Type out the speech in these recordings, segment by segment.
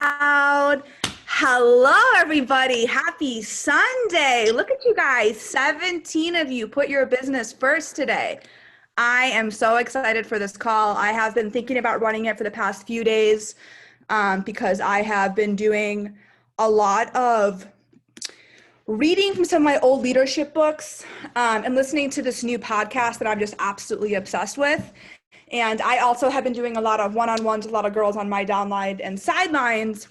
Loud. Hello, everybody. Happy Sunday. Look at you guys. 17 of you put your business first today. I am so excited for this call. I have been thinking about running it for the past few days because I have been doing a lot of reading from some of my old leadership books and listening to this new podcast that I'm just absolutely obsessed with. And I also have been doing a lot of one-on-ones with a lot of girls on my downline and sidelines.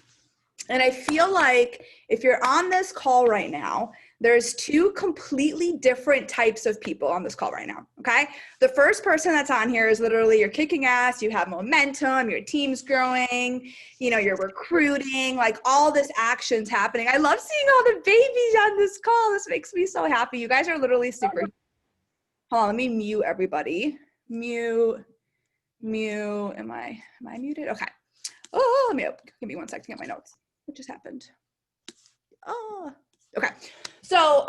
And I feel like if you're on this call right now, there's two completely different types of people on this call right now, okay? The first person that's on here is literally you're kicking ass, you have momentum, your team's growing, you're recruiting, like all this action's happening. I love seeing all the babies on this call. This makes me so happy. You guys are literally super. Hold on, let me mute everybody. Mute. Am I muted? Okay. Oh, give me 1 second to get my notes. What just happened? Oh, okay. So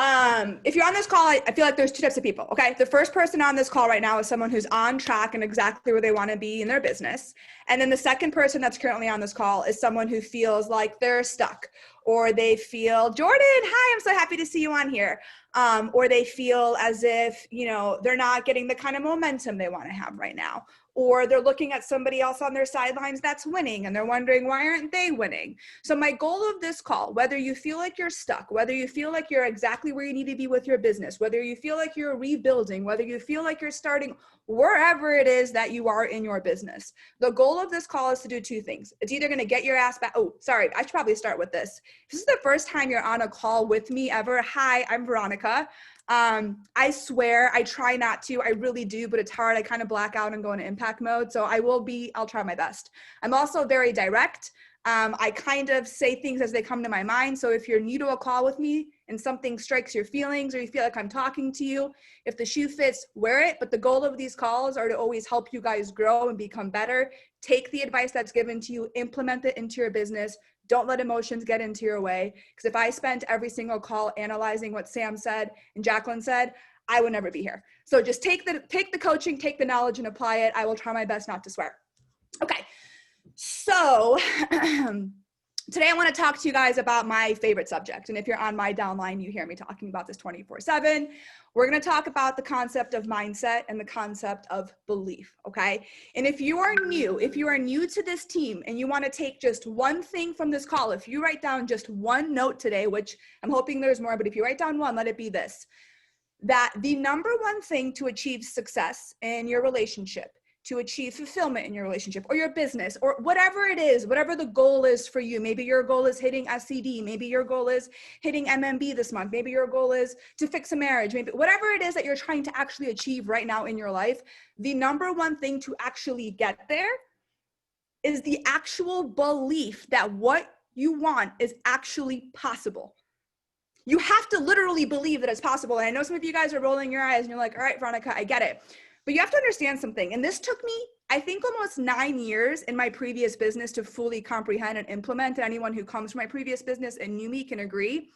if you're on this call, I feel like there's two types of people, okay? The first person on this call right now is someone who's on track and exactly where they want to be in their business. And then the second person that's currently on this call is someone who feels like they're stuck, or they feel, Jordan, hi, I'm so happy to see you on here. Or they feel as if, they're not getting the kind of momentum they want to have right now. Or they're looking at somebody else on their sidelines that's winning and they're wondering, why aren't they winning? So my goal of this call, whether you feel like you're stuck, whether you feel like you're exactly where you need to be with your business, whether you feel like you're rebuilding, whether you feel like you're starting wherever it is that you are in your business, the goal of this call is to do two things. It's either going to get your ass back. Oh, sorry. I should probably start with this. If this is the first time you're on a call with me ever, hi, I'm Veronica. I swear I try not to, I really do, but it's hard. I kind of black out and go into impact mode. So I'll try my best. I'm also very direct. I kind of say things as they come to my mind. So if you're new to a call with me and something strikes your feelings or you feel like I'm talking to you, if the shoe fits, wear it. But the goal of these calls are to always help you guys grow and become better. Take the advice that's given to you, implement it into your business. Don't let emotions get into your way. Because if I spent every single call analyzing what Sam said and Jacqueline said, I would never be here. So just take the coaching, take the knowledge and apply it. I will try my best not to swear. Okay. So today I want to talk to you guys about my favorite subject. And if you're on my downline, you hear me talking about this 24/7. We're going to talk about the concept of mindset and the concept of belief, okay? And if you are new to this team and you want to take just one thing from this call, if you write down just one note today, which I'm hoping there's more, but if you write down one, let it be this, that the number one thing to achieve success in your relationship, to achieve fulfillment in your relationship or your business or whatever it is, whatever the goal is for you. Maybe your goal is hitting SCD. Maybe your goal is hitting MMB this month. Maybe your goal is to fix a marriage. Maybe whatever it is that you're trying to actually achieve right now in your life, the number one thing to actually get there is the actual belief that what you want is actually possible. You have to literally believe that it's possible. And I know some of you guys are rolling your eyes and you're like, all right, Veronica, I get it. But you have to understand something. And this took me, I think, almost 9 years in my previous business to fully comprehend and implement. And anyone who comes from my previous business and knew me can agree.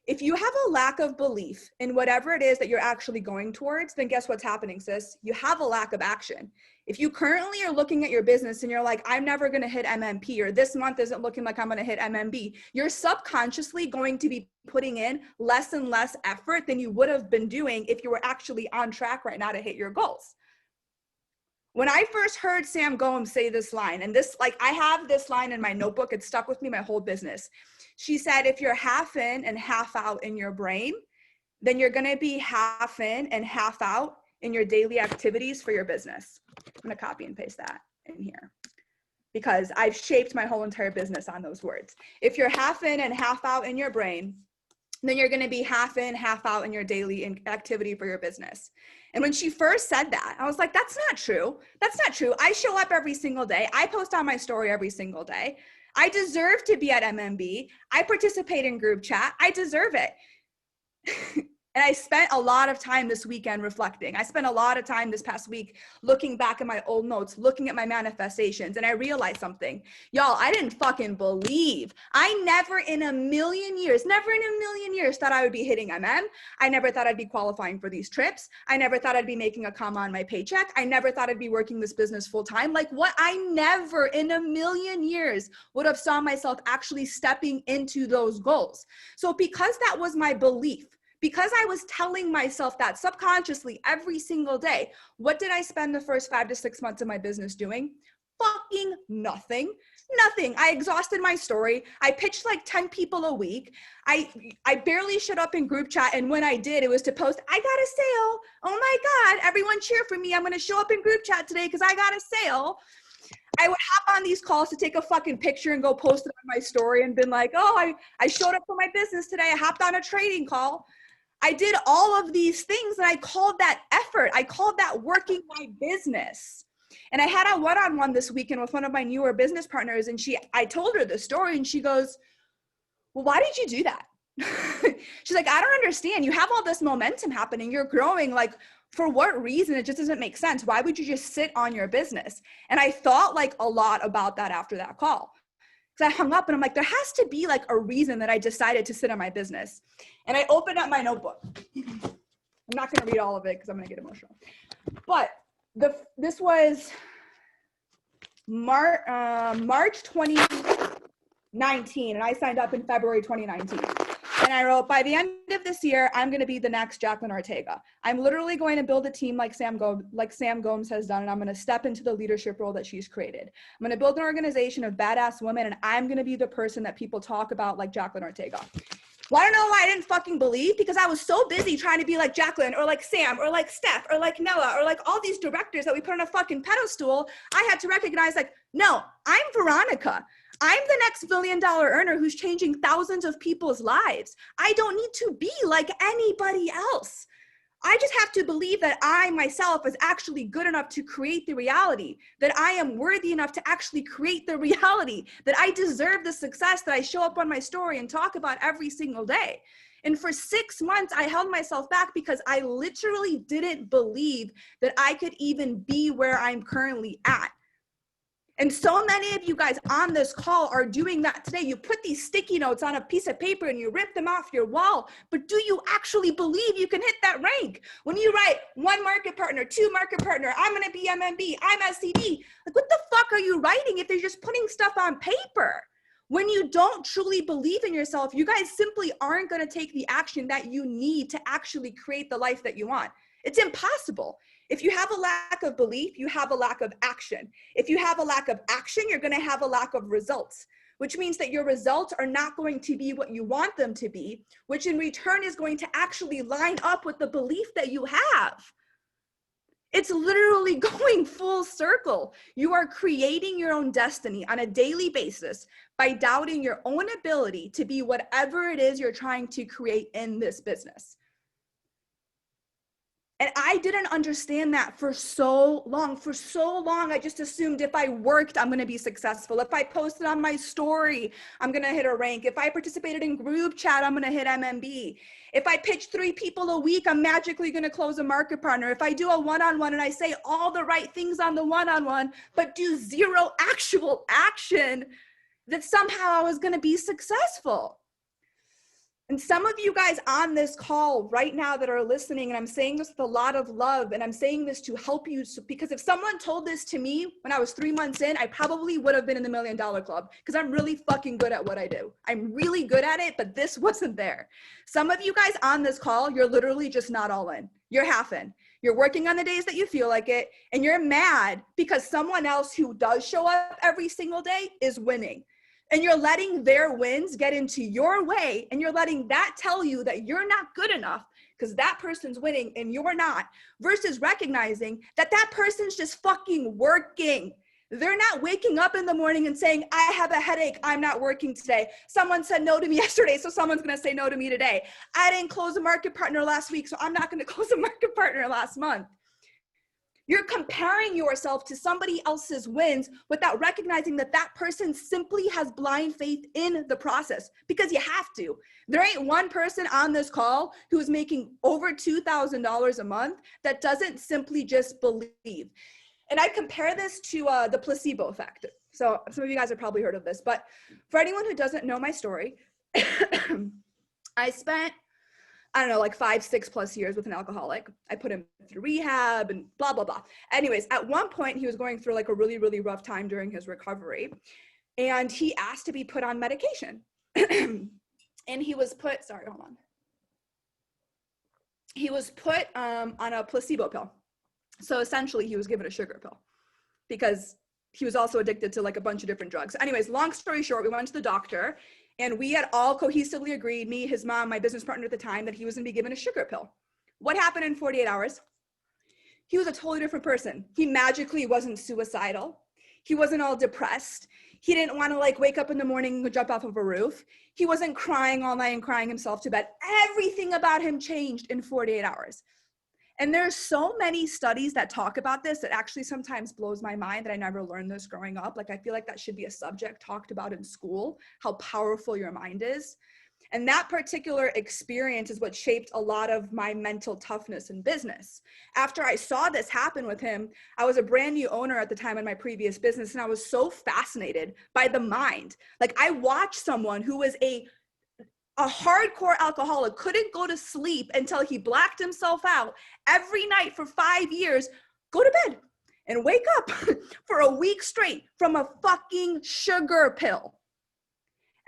If you have a lack of belief in whatever it is that you're actually going towards, then guess what's happening, sis? You have a lack of action. If you currently are looking at your business and you're like, I'm never going to hit MMP, or this month isn't looking like I'm going to hit MMB, you're subconsciously going to be putting in less and less effort than you would have been doing if you were actually on track right now to hit your goals. When I first heard Sam Goem say this line, and this, like, I have this line in my notebook, it stuck with me my whole business. She said, if you're half in and half out in your brain, then you're going to be half in and half out in your daily activities for your business. I'm going to copy and paste that in here because I've shaped my whole entire business on those words. If you're half in and half out in your brain, then you're going to be half in, half out in your daily activity for your business. And when she first said that, I was like, that's not true. That's not true. I show up every single day. I post on my story every single day. I deserve to be at MMB. I participate in group chat. I deserve it. And I spent a lot of time this weekend reflecting. I spent a lot of time this past week looking back at my old notes, looking at my manifestations, and I realized something. Y'all, I didn't fucking believe. I never in a million years thought I would be hitting MM. I never thought I'd be qualifying for these trips. I never thought I'd be making a comma on my paycheck. I never thought I'd be working this business full time. Like what I never in a million years would have saw myself actually stepping into those goals. So because that was my belief, because I was telling myself that subconsciously every single day, what did I spend the first 5 to 6 months of my business doing? Fucking nothing. Nothing. I exhausted my story. I pitched like 10 people a week. I barely showed up in group chat. And when I did, it was to post, I got a sale. Oh my God, everyone cheer for me. I'm going to show up in group chat today because I got a sale. I would hop on these calls to take a fucking picture and go post it on my story and been like, oh, I showed up for my business today. I hopped on a trading call. I did all of these things and I called that effort. I called that working my business. And I had a one-on-one this weekend with one of my newer business partners, and I told her the story and she goes, well, why did you do that? She's like, I don't understand. You have all this momentum happening. You're growing. Like, for what reason? It just doesn't make sense. Why would you just sit on your business? And I thought like a lot about that after that call. So I hung up and I'm like, there has to be like a reason that I decided to sit on my business. And I opened up my notebook. I'm not going to read all of it because I'm going to get emotional. But this was March 2019, and I signed up in February 2019. And I wrote, by the end of this year, I'm going to be the next Jacqueline Ortega. I'm literally going to build a team like Sam Gomes has done, and I'm going to step into the leadership role that she's created. I'm going to build an organization of badass women, and I'm going to be the person that people talk about like Jacqueline Ortega. Want to know why I didn't fucking believe? Because I was so busy trying to be like Jacqueline or like Sam or like Steph or like Nella or like all these directors that we put on a fucking pedestal. I had to recognize like, no, I'm Veronica. I'm the next $1 billion earner who's changing thousands of people's lives. I don't need to be like anybody else. I just have to believe that I myself is actually good enough to create the reality, that I am worthy enough to actually create the reality, that I deserve the success that I show up on my story and talk about every single day. And for 6 months, I held myself back because I literally didn't believe that I could even be where I'm currently at. And so many of you guys on this call are doing that today. You put these sticky notes on a piece of paper and you rip them off your wall. But do you actually believe you can hit that rank? When you write 1 market partner, 2 market partner, I'm going to be MMB, I'm SCD. Like, what the fuck are you writing if they're just putting stuff on paper? When you don't truly believe in yourself, you guys simply aren't going to take the action that you need to actually create the life that you want. It's impossible. If you have a lack of belief, you have a lack of action. If you have a lack of action, you're going to have a lack of results, which means that your results are not going to be what you want them to be, which in return is going to actually line up with the belief that you have. It's literally going full circle. You are creating your own destiny on a daily basis by doubting your own ability to be whatever it is you're trying to create in this business. And I didn't understand that for so long. For so long, I just assumed if I worked, I'm going to be successful. If I posted on my story, I'm going to hit a rank. If I participated in group chat, I'm going to hit MMB. If I pitch 3 people a week, I'm magically going to close a market partner. If I do a one-on-one and I say all the right things on the one-on-one, but do 0 actual action, that somehow I was going to be successful. And some of you guys on this call right now that are listening, and I'm saying this with a lot of love, and I'm saying this to help you, because if someone told this to me when I was 3 months in, I probably would have been in the $1 Million Club, because I'm really fucking good at what I do. I'm really good at it, but this wasn't there. Some of you guys on this call, you're literally just not all in. You're half in. You're working on the days that you feel like it, and you're mad because someone else who does show up every single day is winning. And you're letting their wins get into your way, and you're letting that tell you that you're not good enough because that person's winning and you're not, versus recognizing that that person's just fucking working. They're not waking up in the morning and saying, I have a headache, I'm not working today. Someone said no to me yesterday, so someone's gonna say no to me today. I didn't close a market partner last week, so I'm not gonna close a market partner last month. You're comparing yourself to somebody else's wins without recognizing that that person simply has blind faith in the process, because you have to. There ain't one person on this call who's making over $2,000 a month that doesn't simply just believe. And I compare this to the placebo effect. So some of you guys have probably heard of this, but for anyone who doesn't know my story, I spent, I don't know, like 5-6+ years with an alcoholic. I put him through rehab and blah, blah, blah. Anyways, at one point he was going through like a really, really rough time during his recovery. And he asked to be put on medication. And he was put, sorry, hold on. He was put on a placebo pill. So essentially he was given a sugar pill because he was also addicted to like a bunch of different drugs. Anyways, long story short, we went to the doctor and we had all cohesively agreed, me, his mom, my business partner at the time, that he was gonna be given a sugar pill. What happened in 48 hours? He was a totally different person. He magically wasn't suicidal. He wasn't all depressed. He didn't want to like wake up in the morning and jump off of a roof. He wasn't crying all night and crying himself to bed. Everything about him changed in 48 hours. And there's so many studies that talk about this that actually sometimes blows my mind that I never learned this growing up. Like, I feel like that should be a subject talked about in school, how powerful your mind is. And that particular experience is what shaped a lot of my mental toughness in business. After I saw this happen with him, I was a brand new owner at the time in my previous business, and I was so fascinated by the mind. Like, I watched someone who was a hardcore alcoholic, couldn't go to sleep until he blacked himself out every night for 5 years, go to bed and wake up for a week straight from a fucking sugar pill.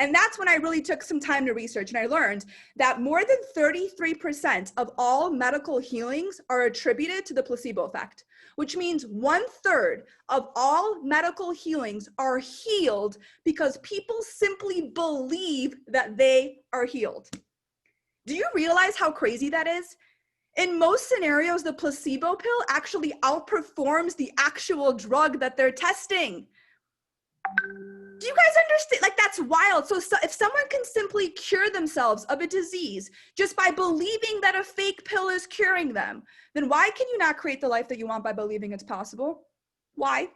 And that's when I really took some time to research, and I learned that more than 33% of all medical healings are attributed to the placebo effect, which means 1/3 of all medical healings are healed because people simply believe that they are healed. Do you realize how crazy that is? In most scenarios, the placebo pill actually outperforms the actual drug that they're testing. Do you guys understand? Like, that's wild. So if someone can simply cure themselves of a disease just by believing that a fake pill is curing them, then why can you not create the life that you want by believing it's possible? Why?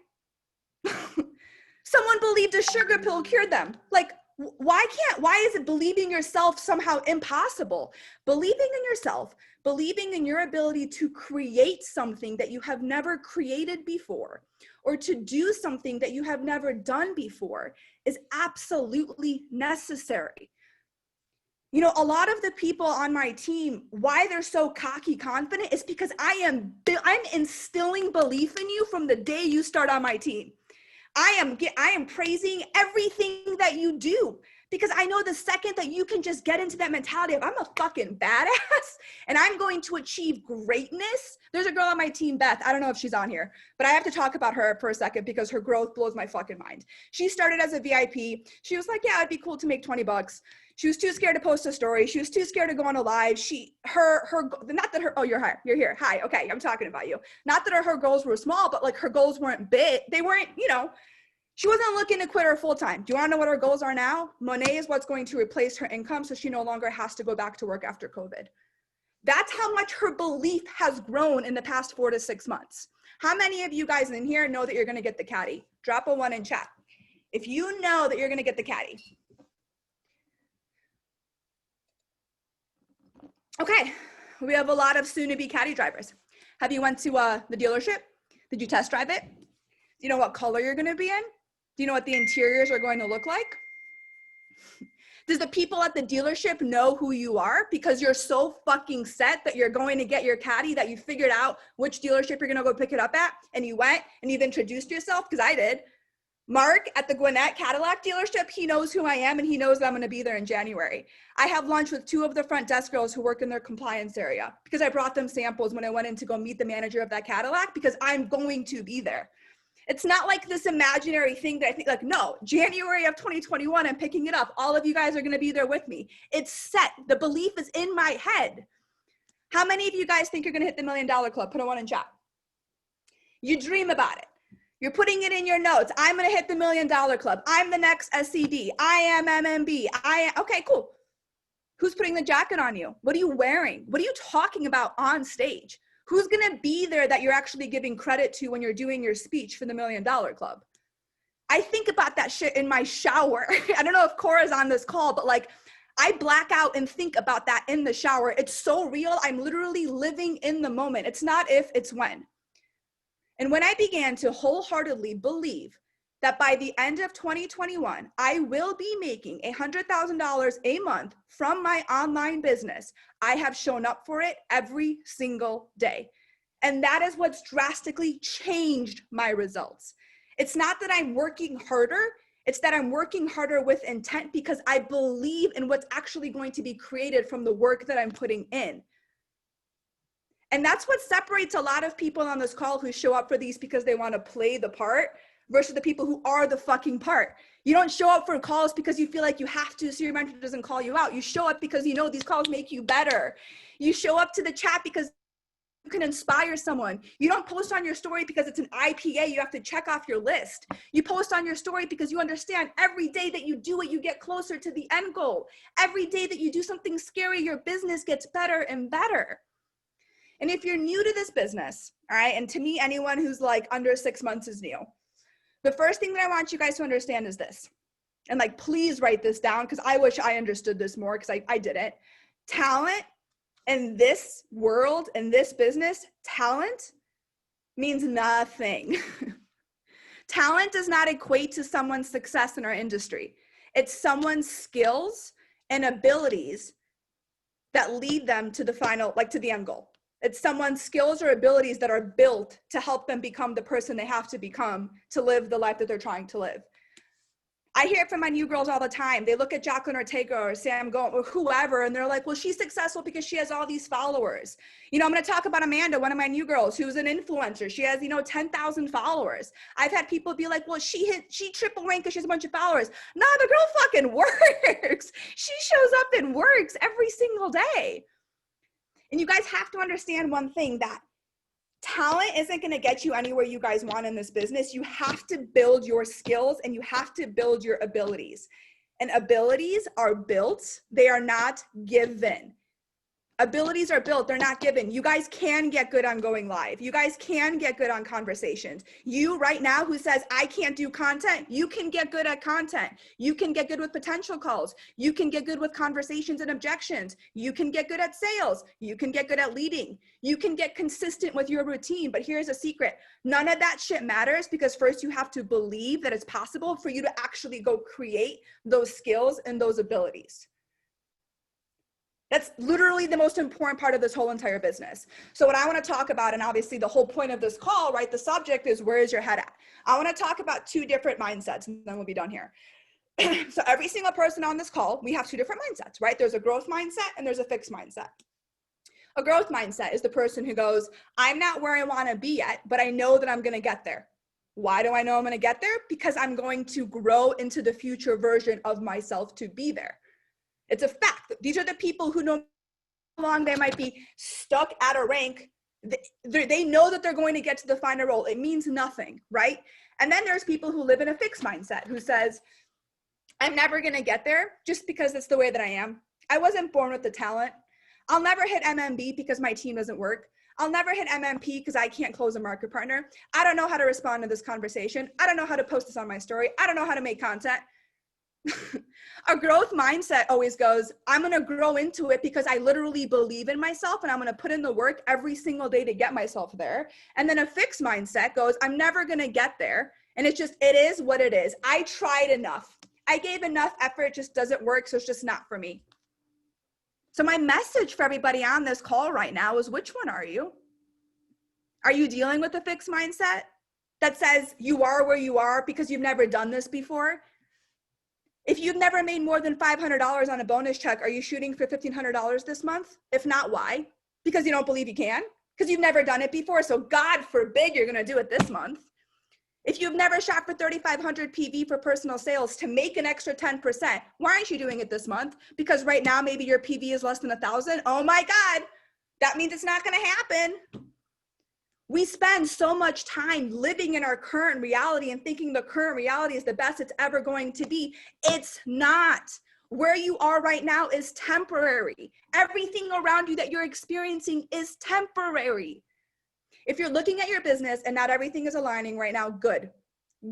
Someone believed a sugar pill cured them. Like, why is it believing yourself somehow impossible? Believing in yourself, believing in your ability to create something that you have never created before, or to do something that you have never done before, is absolutely necessary. You know, a lot of the people on my team, why they're so cocky confident is because I'm instilling belief in you from the day you start on my team. I am praising everything that you do, because I know the second that you can just get into that mentality of I'm a fucking badass and I'm going to achieve greatness. There's a girl on my team, Beth. I don't know if she's on here, but I have to talk about her for a second because her growth blows my fucking mind. She started as a VIP. She was like, yeah, it'd be cool to make $20. She was too scared to post a story. She was too scared to go on a live. You're here. Hi. Okay. I'm talking about you. Not that her goals were small, but like her goals weren't big. They weren't, she wasn't looking to quit her full time. Do you want to know what her goals are now? Monet is what's going to replace her income so she no longer has to go back to work after COVID. That's how much her belief has grown in the past 4 to 6 months. How many of you guys in here know that you're going to get the caddy? Drop a 1 in chat if you know that you're going to get the caddy. Okay, we have a lot of soon-to-be caddy drivers. Have you went to the dealership? Did you test drive it? Do you know what color you're going to be in? Do you know what the interiors are going to look like? Does the people at the dealership know who you are? Because you're so fucking set that you're going to get your caddy that you figured out which dealership you're going to go pick it up at, and you went and you've introduced yourself, because I did. Mark at the Gwinnett Cadillac dealership, he knows who I am and he knows that I'm going to be there in January. I have lunch with 2 of the front desk girls who work in their compliance area because I brought them samples when I went in to go meet the manager of that Cadillac, because I'm going to be there. It's not like this imaginary thing that I think like, no, January of 2021, I'm picking it up. All of you guys are going to be there with me. It's set. The belief is in my head. How many of you guys think you're going to hit the $1 Million Club? Put a 1 in chat. You dream about it. You're putting it in your notes. I'm going to hit the $1 Million Club. I'm the next SCD. I am MMB. Okay, cool. Who's putting the jacket on you? What are you wearing? What are you talking about on stage? Who's going to be there that you're actually giving credit to when you're doing your speech for the $1 Million Club? I think about that shit in my shower. I don't know if Cora's on this call, but like, I black out and think about that in the shower. It's so real. I'm literally living in the moment. It's not if, it's when. And when I began to wholeheartedly believe that by the end of 2021, I will be making $100,000 a month from my online business, I have shown up for it every single day. And that is what's drastically changed my results. It's not that I'm working harder, it's that I'm working harder with intent because I believe in what's actually going to be created from the work that I'm putting in. And that's what separates a lot of people on this call who show up for these because they want to play the part versus the people who are the fucking part. You don't show up for calls because you feel like you have to so your mentor doesn't call you out. You show up because you know these calls make you better. You show up to the chat because you can inspire someone. You don't post on your story because it's an IPA you have to check off your list. You post on your story because you understand every day that you do it, you get closer to the end goal. Every day that you do something scary, your business gets better and better. And if you're new to this business, all right, and to me, anyone who's like under 6 months is new. The first thing that I want you guys to understand is this, and like, please write this down because I wish I understood this more because I didn't. Talent in this world, in this business, talent means nothing. Talent does not equate to someone's success in our industry. It's someone's skills and abilities that lead them to the final, like to the end goal. It's someone's skills or abilities that are built to help them become the person they have to become to live the life that they're trying to live. I hear it from my new girls all the time. They look at Jacqueline Ortega or Sam Gomes or whoever, and they're like, well, she's successful because she has all these followers. You know, I'm going to talk about Amanda, one of my new girls, who's an influencer. She has, 10,000 followers. I've had people be like, well, she triple ranked because she has a bunch of followers. Nah, the girl fucking works. She shows up and works every single day. And you guys have to understand one thing, that talent isn't going to get you anywhere you guys want in this business. You have to build your skills and you have to build your abilities. And abilities are built. They are not given. Abilities are built. They're not given. You guys can get good on going live. You guys can get good on conversations. You right now who says, I can't do content, you can get good at content. You can get good with potential calls. You can get good with conversations and objections. You can get good at sales. You can get good at leading. You can get consistent with your routine. But here's a secret. None of that shit matters because first you have to believe that it's possible for you to actually go create those skills and those abilities. That's literally the most important part of this whole entire business. So what I want to talk about, and obviously the whole point of this call, right, the subject is, where is your head at? I want to talk about two different mindsets and then we'll be done here. So every single person on this call, we have two different mindsets, right? There's a growth mindset and there's a fixed mindset. A growth mindset is the person who goes, I'm not where I want to be yet, but I know that I'm going to get there. Why do I know I'm going to get there? Because I'm going to grow into the future version of myself to be there. It's a fact. These are the people who know how long they might be stuck at a rank. They know that they're going to get to the final role. It means nothing, right? And then there's people who live in a fixed mindset who says, I'm never going to get there just because that's the way that I am. I wasn't born with the talent. I'll never hit MMB because my team doesn't work. I'll never hit MMP because I can't close a market partner. I don't know how to respond to this conversation. I don't know how to post this on my story. I don't know how to make content. A growth mindset always goes, I'm going to grow into it because I literally believe in myself and I'm going to put in the work every single day to get myself there. And then a fixed mindset goes, I'm never going to get there. And it is what it is. I tried enough. I gave enough effort. It just doesn't work. So it's just not for me. So my message for everybody on this call right now is, which one are you? Are you dealing with a fixed mindset that says you are where you are because you've never done this before? If you've never made more than $500 on a bonus check, are you shooting for $1,500 this month? If not, why? Because you don't believe you can? Because you've never done it before. So God forbid you're going to do it this month. If you've never shot for 3,500 PV for personal sales to make an extra 10%, why aren't you doing it this month? Because right now, maybe your PV is less than 1,000. Oh my God, that means it's not going to happen. We spend so much time living in our current reality and thinking the current reality is the best it's ever going to be. It's not. Where you are right now is temporary. Everything around you that you're experiencing is temporary. If you're looking at your business and not everything is aligning right now, good.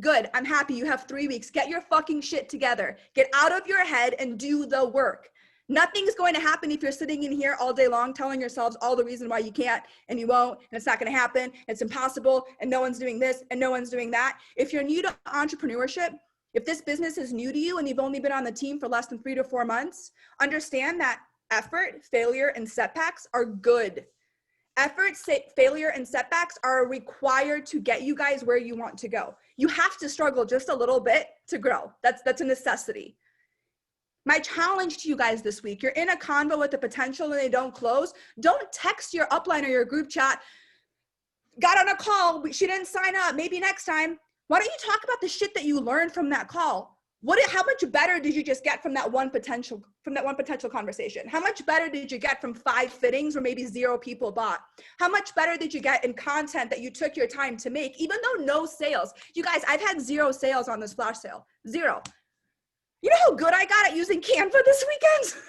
Good. I'm happy you have 3 weeks. Get your fucking shit together. Get out of your head and do the work. Nothing's going to happen if you're sitting in here all day long telling yourselves all the reason why you can't and you won't and it's not going to happen. It's impossible and no one's doing this and no one's doing that. If you're new to entrepreneurship, if this business is new to you and you've only been on the team for less than 3 to 4 months, understand that effort, failure, and setbacks are good. Effort, failure, and setbacks are required to get you guys where you want to go. You have to struggle just a little bit to grow. That's a necessity. My challenge to you guys this week, you're in a convo with the potential and they don't close. Don't text your upline or your group chat, got on a call, she didn't sign up, maybe next time. Why don't you talk about the shit that you learned from that call? How much better did you just get from that one potential conversation? How much better did you get from 5 fittings where maybe 0 people bought? How much better did you get in content that you took your time to make, even though no sales? You guys, I've had 0 sales on this flash sale, 0. You know how good I got at using Canva this weekend?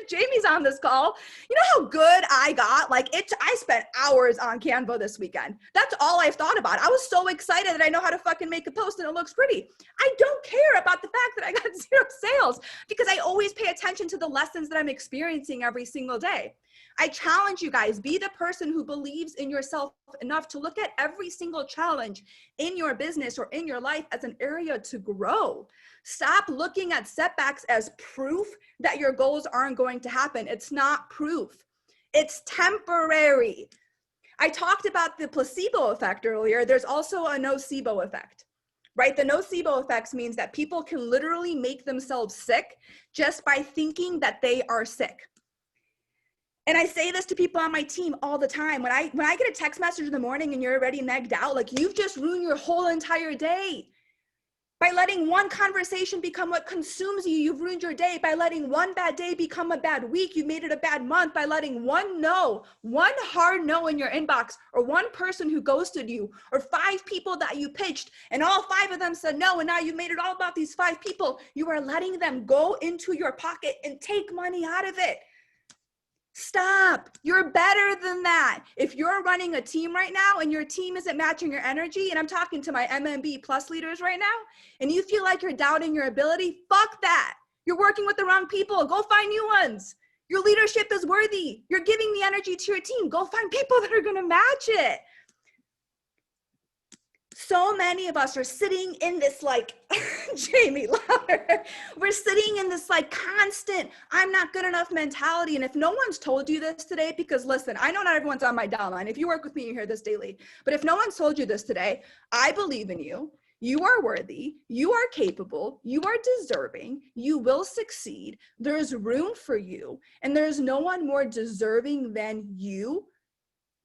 Jamie's on this call. You know how good I got? I spent hours on Canva this weekend. That's all I've thought about. I was so excited that I know how to fucking make a post and it looks pretty. I don't care about the fact that I got 0 sales because I always pay attention to the lessons that I'm experiencing every single day. I challenge you guys, be the person who believes in yourself enough to look at every single challenge in your business or in your life as an area to grow. Stop looking at setbacks as proof that your goals aren't going to happen. It's not proof. It's temporary. I talked about the placebo effect earlier. There's also a nocebo effect, right? The nocebo effect means that people can literally make themselves sick just by thinking that they are sick. And I say this to people on my team all the time. When I get a text message in the morning and you're already negged out, like you've just ruined your whole entire day. By letting one conversation become what consumes you, you've ruined your day. By letting one bad day become a bad week, you made it a bad month. By letting one hard no in your inbox, or one person who ghosted you, or 5 people that you pitched, and all 5 of them said no, and now you made it all about these 5 people, you are letting them go into your pocket and take money out of it. Stop. You're better than that. If you're running a team right now and your team isn't matching your energy, and I'm talking to my MMB plus leaders right now, and you feel like you're doubting your ability, fuck that. You're working with the wrong people. Go find new ones. Your leadership is worthy. You're giving the energy to your team. Go find people that are going to match it. So many of us are sitting in this Jamie, louder. We're sitting in this constant, I'm not good enough mentality. And if no one's told you this today, because listen, I know not everyone's on my downline. If you work with me, you hear this daily. But if no one's told you this today, I believe in you. You are worthy. You are capable. You are deserving. You will succeed. There's room for you. And there's no one more deserving than you.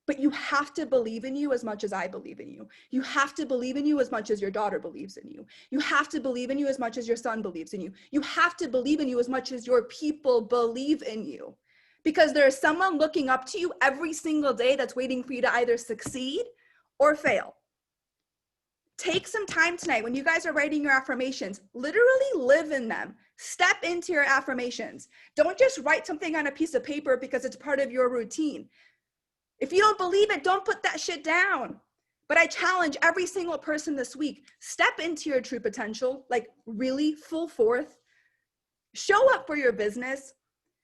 But you have to believe in you as much as I believe in you. You have to believe in you as much as your daughter believes in you. You have to believe in you as much as your son believes in you. You have to believe in you as much as your people believe in you. Because there's someone looking up to you every single day that's waiting for you to either succeed or fail. Take some time tonight when you guys are writing your affirmations, literally live in them. Step into your affirmations. Don't just write something on a piece of paper because it's part of your routine. If you don't believe it, don't put that shit down. But I challenge every single person this week, step into your true potential, really full forth. Show up for your business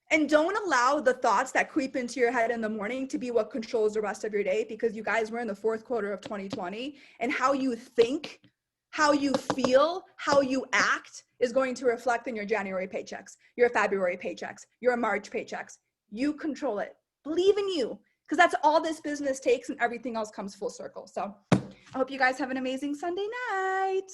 and don't allow the thoughts that creep into your head in the morning to be what controls the rest of your day, because you guys were in the 4th quarter of 2020 and how you think, how you feel, how you act is going to reflect in your January paychecks, your February paychecks, your March paychecks. You control it. Believe in you. Because that's all this business takes and everything else comes full circle. So I hope you guys have an amazing Sunday night.